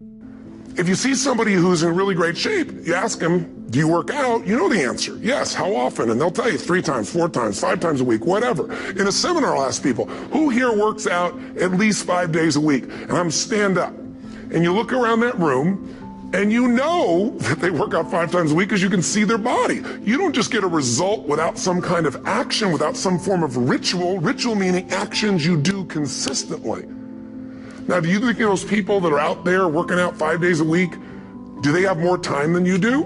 If you see somebody who's in really great shape, you ask them, do you work out? You know the answer. Yes. How often? And they'll tell you 3 times, 4 times, 5 times a week, whatever. In a seminar, I'll ask people, who here works out at least 5 days a week? And I'm stand up. And you look around that room, and you know that they work out 5 times a week because you can see their body. You don't just get a result without some kind of action, without some form of ritual. Ritual meaning actions you do consistently. Now, do you think those people that are out there working out 5 days a week, do they have more time than you do?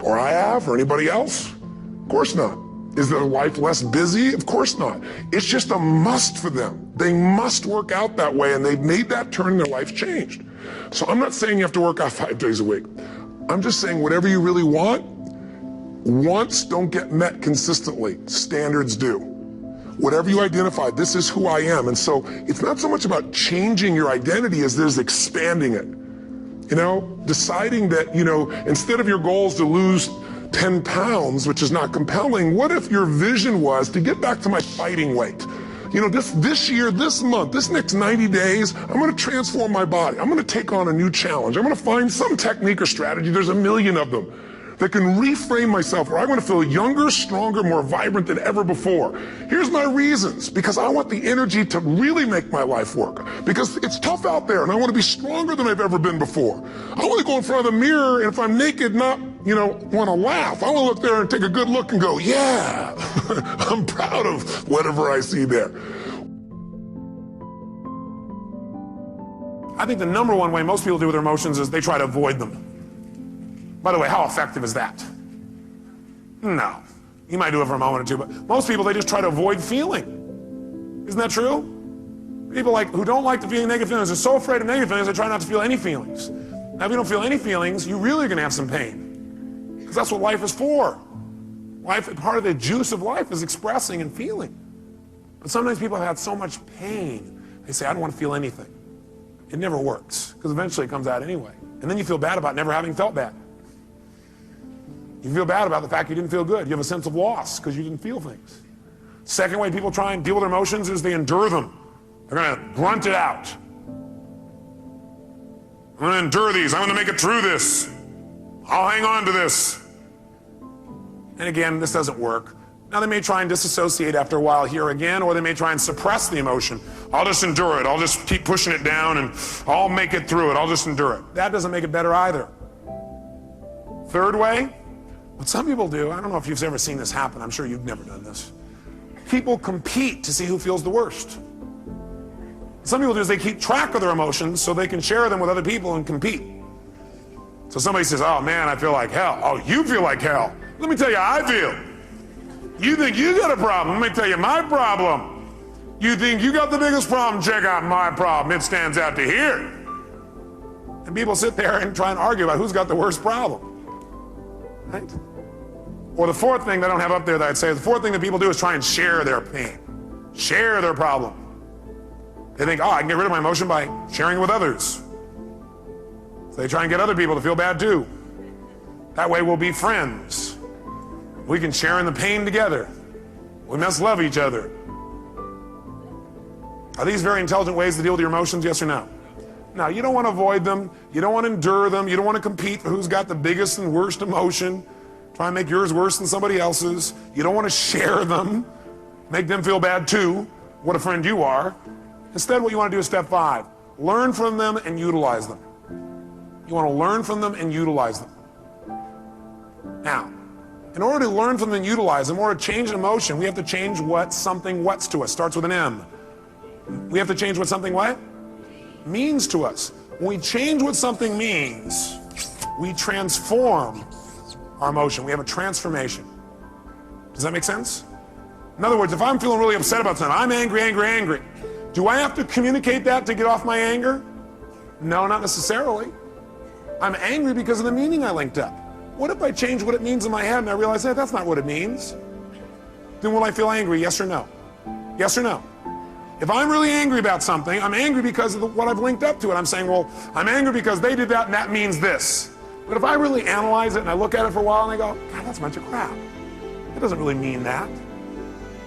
Or I have, or anybody else? Of course not. Is their life less busy? Of course not. It's just a must for them. They must work out that way, and they've made that turn and their life changed. So I'm not saying you have to work out 5 days a week. I'm just saying whatever you really want, wants don't get met consistently. Standards do. Whatever you identify, this is who I am. And so it's not so much about changing your identity as there's expanding it. You know, deciding that, you know, instead of your goals to lose 10 pounds, which is not compelling, what if your vision was to get back to my fighting weight? You know, this year, this month, this next 90 days, I'm going to transform my body. I'm going to take on a new challenge. I'm going to find some technique or strategy, there's a million of them, that can reframe myself where I want to feel younger, stronger, more vibrant than ever before. Here's my reasons. Because I want the energy to really make my life work. Because it's tough out there and I want to be stronger than I've ever been before. I want to go in front of the mirror and if I'm naked, not, you know, want to laugh. I want to look there and take a good look and go, yeah, I'm proud of whatever I see there. I think the number one way most people do with their emotions is they try to avoid them. By the way, how effective is that? No. You might do it for a moment or two, but most people, they just try to avoid feeling. Isn't that true? People who don't like to feel negative feelings are so afraid of negative feelings, they try not to feel any feelings. Now, if you don't feel any feelings, you're really going to have some pain. Because that's what life is for. Part of the juice of life is expressing and feeling. But sometimes people have had so much pain, they say, I don't want to feel anything. It never works, because eventually it comes out anyway. And then you feel bad about never having felt bad. You feel bad about the fact you didn't feel good. You have a sense of loss because you didn't feel things. Second way people try and deal with their emotions is they endure them. They're going to grunt it out. I'm going to endure these. I'm going to make it through this. I'll hang on to this. And again, this doesn't work. Now they may try and disassociate after a while here again, or they may try and suppress the emotion. I'll just endure it. I'll just keep pushing it down and I'll make it through it. I'll just endure it. That doesn't make it better either. Third way, what some people do, I don't know if you've ever seen this happen, I'm sure you've never done this. People compete to see who feels the worst. Some people do is they keep track of their emotions so they can share them with other people and compete. So somebody says, oh man, I feel like hell. Oh, you feel like hell. Let me tell you how I feel. You think you got a problem, let me tell you my problem. You think you got the biggest problem, check out my problem. It stands out to here. And people sit there and try and argue about who's got the worst problem. Right? Or the fourth thing that I don't have up there that I'd say, the fourth thing that people do is try and share their pain, share their problem. They think, oh, I can get rid of my emotion by sharing it with others. So they try and get other people to feel bad too. That way we'll be friends. We can share in the pain together. We must love each other. Are these very intelligent ways to deal with your emotions, yes or no? No, you don't want to avoid them. You don't want to endure them. You don't want to compete for who's got the biggest and worst emotion. Try and make yours worse than somebody else's. You don't want to share them. Make them feel bad too. What a friend you are. Instead, what you want to do is step 5. Learn from them and utilize them. You want to learn from them and utilize them. Now, in order to learn from them and utilize them, in order to change an emotion, we have to change what something what's to us. Starts with an M. We have to change what something what? Means to us. When we change what something means, we transform our emotion. We have a transformation. Does that make sense? In other words, if I'm feeling really upset about something, I'm angry, angry, angry. Do I have to communicate that to get off my anger? No, not necessarily. I'm angry because of the meaning I linked up. What if I change what it means in my head and I realize, hey, that's not what it means? Then will I feel angry, yes or no? Yes or no? If I'm really angry about something, I'm angry because of what I've linked up to it. I'm saying, well, I'm angry because they did that and that means this. But if I really analyze it and I look at it for a while and I go, God, that's a bunch of crap. It doesn't really mean that.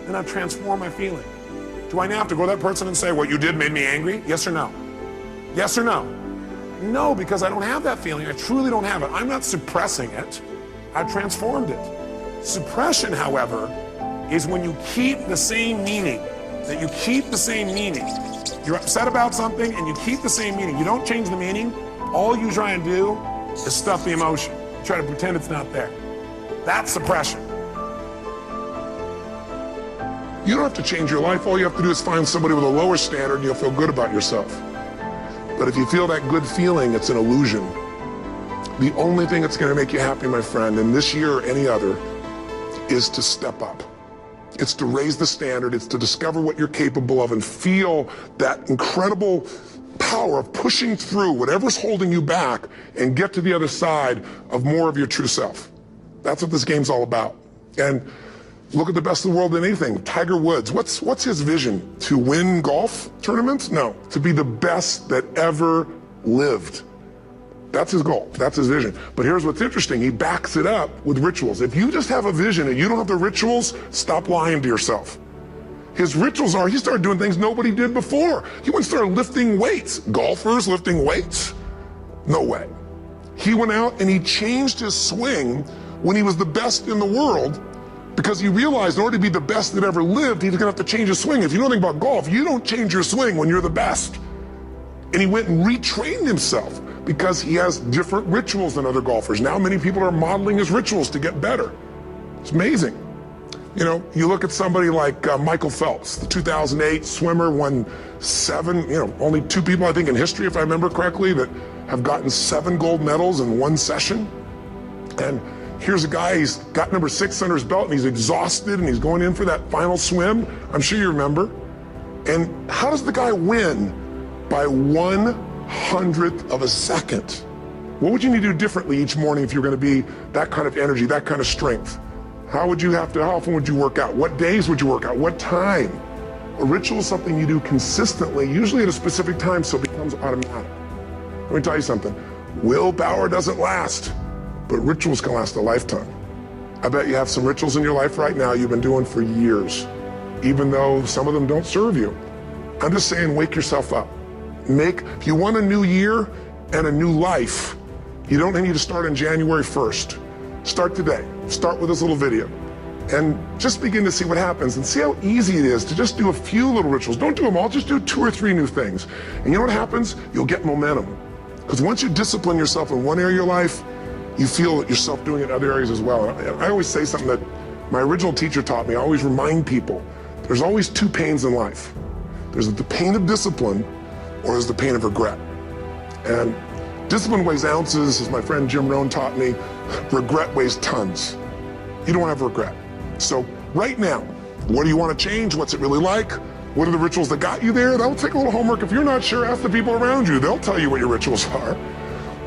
Then I've transformed my feeling. Do I now have to go to that person and say, what you did made me angry? Yes or no? Yes or no? No, because I don't have that feeling. I truly don't have it. I'm not suppressing it. I've transformed it. Suppression, however, is when you keep the same meaning. That you keep the same meaning. You're upset about something and you keep the same meaning. You don't change the meaning. All you try and do is stuff the emotion. You try to pretend it's not there. That's suppression. You don't have to change your life. All you have to do is find somebody with a lower standard and you'll feel good about yourself. But if you feel that good feeling, it's an illusion. The only thing that's going to make you happy, my friend, in this year or any other, is to step up. It's to raise the standard. It's to discover what you're capable of and feel that incredible power of pushing through whatever's holding you back and get to the other side of more of your true self. That's what this game's all about. And look at the best of the world in anything. Tiger Woods, what's his vision? To win golf tournaments? No, to be the best that ever lived. That's his goal, that's his vision. But here's what's interesting, he backs it up with rituals. If you just have a vision and you don't have the rituals, stop lying to yourself. His rituals are, he started doing things nobody did before. He went and started lifting weights. Golfers lifting weights? No way. He went out and he changed his swing when he was the best in the world, because he realized in order to be the best that ever lived, he was gonna have to change his swing. If you know anything about golf, you don't change your swing when you're the best. And he went and retrained himself because he has different rituals than other golfers. Now many people are modeling his rituals to get better. It's amazing. You know, you look at somebody like Michael Phelps, the 2008 swimmer, won only 2 people I think in history, if I remember correctly, that have gotten 7 gold medals in one session. And here's a guy, he's got number 6 under his belt and he's exhausted and he's going in for that final swim. I'm sure you remember. And how does the guy win? By 1/100th of a second. What would you need to do differently each morning if you're going to be that kind of energy, that kind of strength? How often would you work out? What days would you work out? What time? A ritual is something you do consistently, usually at a specific time, so it becomes automatic. Let me tell you something. Willpower doesn't last, but rituals can last a lifetime. I bet you have some rituals in your life right now you've been doing for years, even though some of them don't serve you. I'm just saying, wake yourself up. If you want a new year and a new life, you don't need to start on January 1st. Start today. Start with this little video. And just begin to see what happens and see how easy it is to just do a few little rituals. Don't do them all, just do 2 or 3 new things. And you know what happens? You'll get momentum. Because once you discipline yourself in one area of your life, you feel yourself doing it in other areas as well. And I always say something that my original teacher taught me. I always remind people, there's always 2 pains in life. There's the pain of discipline, or there's the pain of regret. And discipline weighs ounces, as my friend Jim Rohn taught me. Regret weighs tons. You don't have regret. So right now, what do you want to change? What's it really like? What are the rituals that got you there? That'll take a little homework. If you're not sure, ask the people around you. They'll tell you what your rituals are.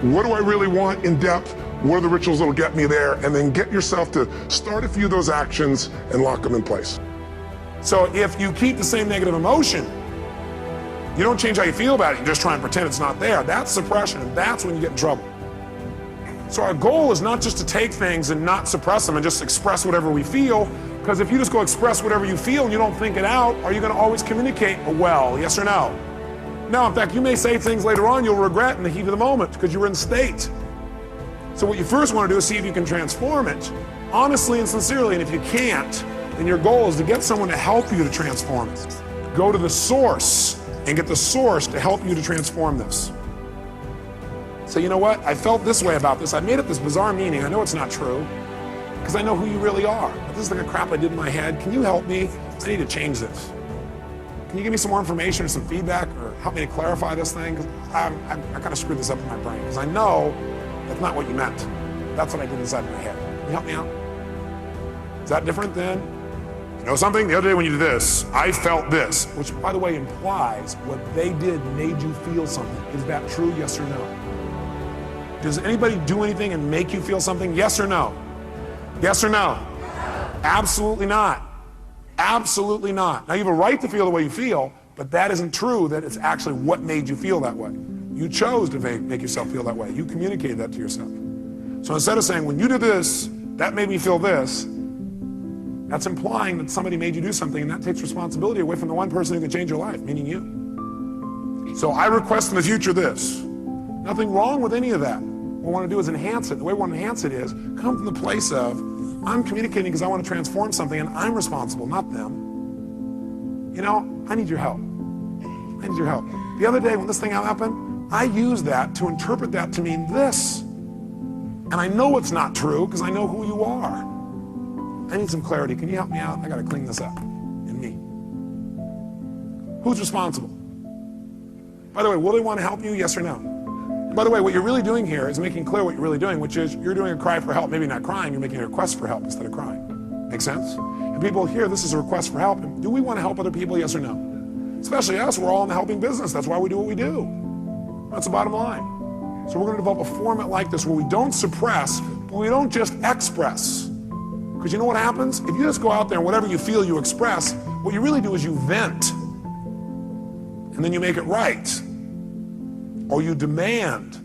What do I really want in depth? What are the rituals that'll get me there? And then get yourself to start a few of those actions and lock them in place. So if you keep the same negative emotion, you don't change how you feel about it, you just try and pretend it's not there. That's suppression, and that's when you get in trouble. So our goal is not just to take things and not suppress them and just express whatever we feel, because if you just go express whatever you feel and you don't think it out, are you going to always communicate well, yes or no? No, in fact, you may say things later on you'll regret in the heat of the moment because you were in state. So what you first want to do is see if you can transform it, honestly and sincerely, and if you can't, then your goal is to get someone to help you to transform it. Go to the source and get the source to help you to transform this. So you know what? I felt this way about this. I made up this bizarre meaning. I know it's not true because I know who you really are. But this is like a crap I did in my head. Can you help me? I need to change this. Can you give me some more information or some feedback or help me to clarify this thing? Because I kind of screwed this up in my brain because I know that's not what you meant. That's what I did inside my head. Can you help me out? Is that different than, you know something? The other day when you did this, I felt this, which by the way implies what they did made you feel something. Is that true, yes or no? Does anybody do anything and make you feel something? Yes or no? Yes or no? Absolutely not. Absolutely not. Now you have a right to feel the way you feel, but that isn't true that it's actually what made you feel that way. You chose to make yourself feel that way. You communicated that to yourself. So instead of saying, when you did this, that made me feel this, that's implying that somebody made you do something, and that takes responsibility away from the one person who can change your life, meaning you. So I request in the future this. Nothing wrong with any of that. What we want to do is enhance it. The way we want to enhance it is come from the place of, I'm communicating because I want to transform something and I'm responsible, not them. You know, I need your help. I need your help. The other day when this thing happened, I used that to interpret that to mean this. And I know it's not true because I know who you are. I need some clarity. Can you help me out? I got to clean this up in me. Who's responsible? By the way, will they want to help you? Yes or no? By the way, what you're really doing here is making clear what you're really doing, which is you're doing a cry for help. Maybe not crying, you're making a request for help instead of crying. Make sense? And people hear this is a request for help. And do we want to help other people? Yes or no? Especially us, we're all in the helping business. That's why we do what we do. That's the bottom line. So we're going to develop a format like this where we don't suppress, but we don't just express. Because you know what happens? If you just go out there and whatever you feel you express, what you really do is you vent. And then you make it right. Or you demand.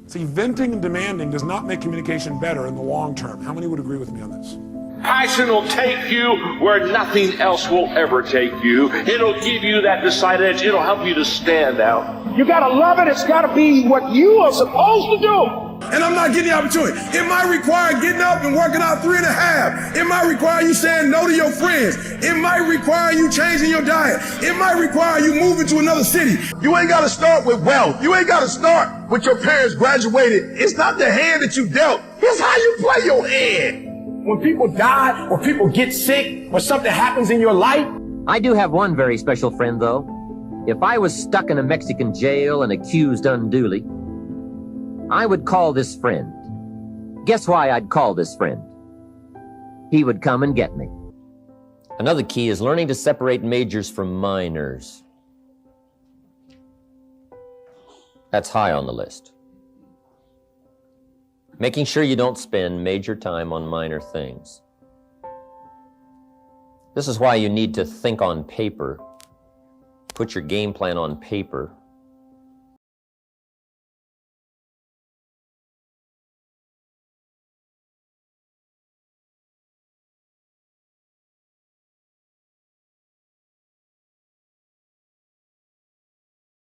See, venting and demanding does not make communication better in the long term. How many would agree with me on this? Passion will take you where nothing else will ever take you. It'll give you that decided edge. It'll help you to stand out. You gotta love it. It's gotta be what you are supposed to do. And I'm not getting the opportunity. It might require getting up and working out 3.5. It might require you saying no to your friends. It might require you changing your diet. It might require you moving to another city. You ain't got to start with wealth. You ain't got to start with your parents graduated. It's not the hand that you dealt. It's how you play your hand. When people die or people get sick or something happens in your life. I do have one very special friend, though. If I was stuck in a Mexican jail and accused unduly, I would call this friend. Guess why I'd call this friend? He would come and get me. Another key is learning to separate majors from minors. That's high on the list. Making sure you don't spend major time on minor things. This is why you need to think on paper, put your game plan on paper,